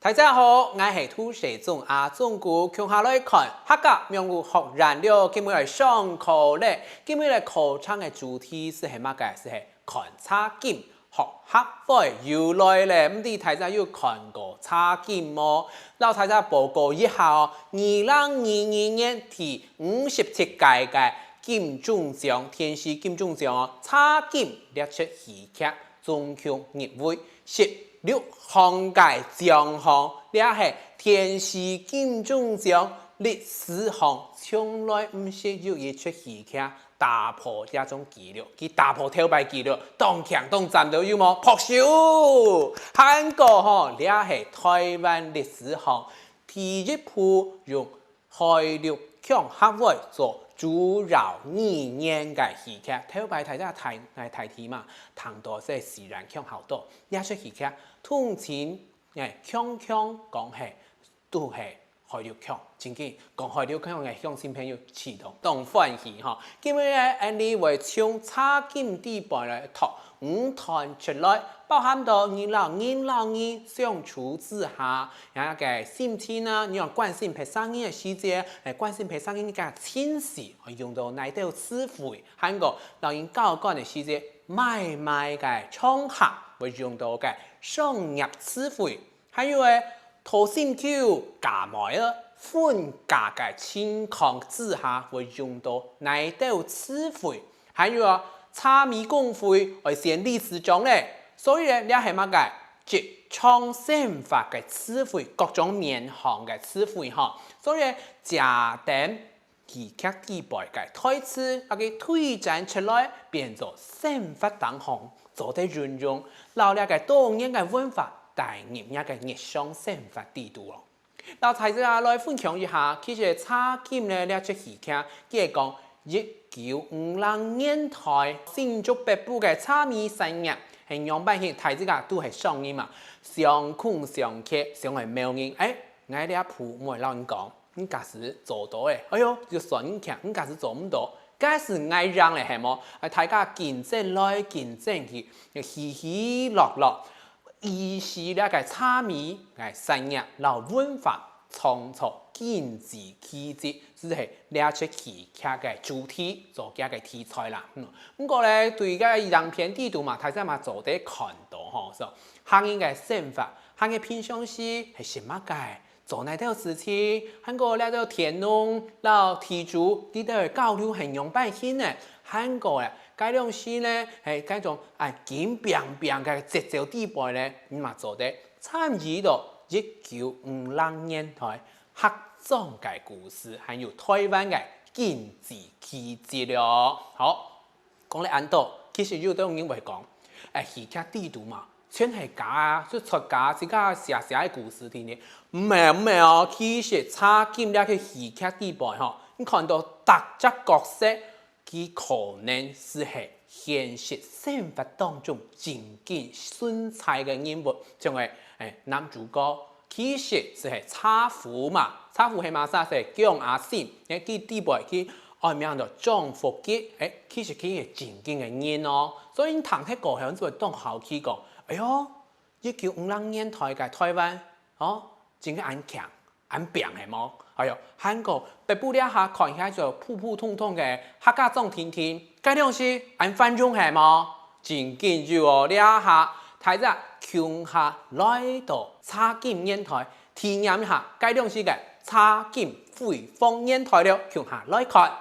大家好，我是土社长阿忠哥，接下来看客家民俗学燃料，今日来上课咧。今日来课程的主题是乜嘅？是看差金學客會由來咧。唔知大家有看過差金麼？老大家報告一下哦。2022年第57屆嘅金鐘獎，天時金鐘獎哦，差金列出戲劇總共入圍16項嘅獎項，呢係天時金鐘獎歷史上從來唔是有一出戲劇打破呢種紀錄，佢打破頭牌紀錄，當強當戰鬥有冇？拍手！韓國嗬，呢係台灣歷史上第一部用海陸強客會做主要語言嘅戲劇，頭牌睇真係睇題嘛，談到即係自然強好多，呢出戲劇通前強講係都係海陸強，真嘅講海陸強嘅鄉親朋友啟動當歡喜嗬，今日呢為從差金地盤來讀5段出來，包含到你老相處之下，有一個心情啊，你要關心皮生意嘅細節，關心皮生意嘅親事，用到哪道詞彙，韓國老人教官嘅細節，買賣嘅場合會用到嘅商業詞彙，還有掏心口價賣啊，分價嘅情況之下會用到哪道詞彙，還有差米公會係寫歷史上咧，所以咧你係乜嘅？即創新法嘅詞彙，各種面向嘅詞彙嗬，所以家庭戲劇地盤嘅台詞啊嘅推展出來，變做新法當行，做得運用老叻嘅多元嘅文化，帶入一個日常生活地圖咯。嗱，大家來分享一下，其實差金咧呢出戲劇，佢係講1950年代新竹北部嘅差米產業，係樣板戲，大家都係上映嘛，相看相克，相係妙人。我呢一鋪唔會老人講，你假使做到嘅，哎呦，就算你強，你假使做唔到，假使愛讓咧係冇，大家競爭來競爭去，喜喜樂樂，依是呢個差米嘅產業，老文化。創造經濟奇蹟，只係呢出戲劇嘅主題，做嘅嘅題材啦。不過咧，對個樣片地圖嘛，大家嘛做得看到吼，所以客人嘅想法，客人偏向是係什麼嘅？做哪條事情？韓國呢個田農、老地主，呢啲交流係用百姓呢？韓國咧，該種事呢係該種緊病嘅節奏地盤咧，你嘛做得參與到。1950年代客莊嘅故事，還有台灣嘅經濟奇蹟咯。好，講嚟安度，其實有啲人會講，戲劇地圖嘛，全係假啊，即出假，自家寫嘅故事添嘅。唔係哦，其實差金呢個戲劇地盤嗬，你看到特質角色，佢可能是係現實生活當中經濟存在嘅人物，像係男主角其實係差夫嘛，差夫係嘛啥？係姜阿仙，佢地盤佢外面就張福吉，其實佢係正經嘅人咯。所以你談起過向就會當後期講，哎呦，1950年代嘅台灣，真係安強安病係冇？哎呦，韓國北部呢下看起來就普通嘅客家莊天天，該東西安繁榮係冇？正經住哦，呢下睇下。強下來到差金年代，體驗一下該種是嘅差金輝煌年代了，強下來看。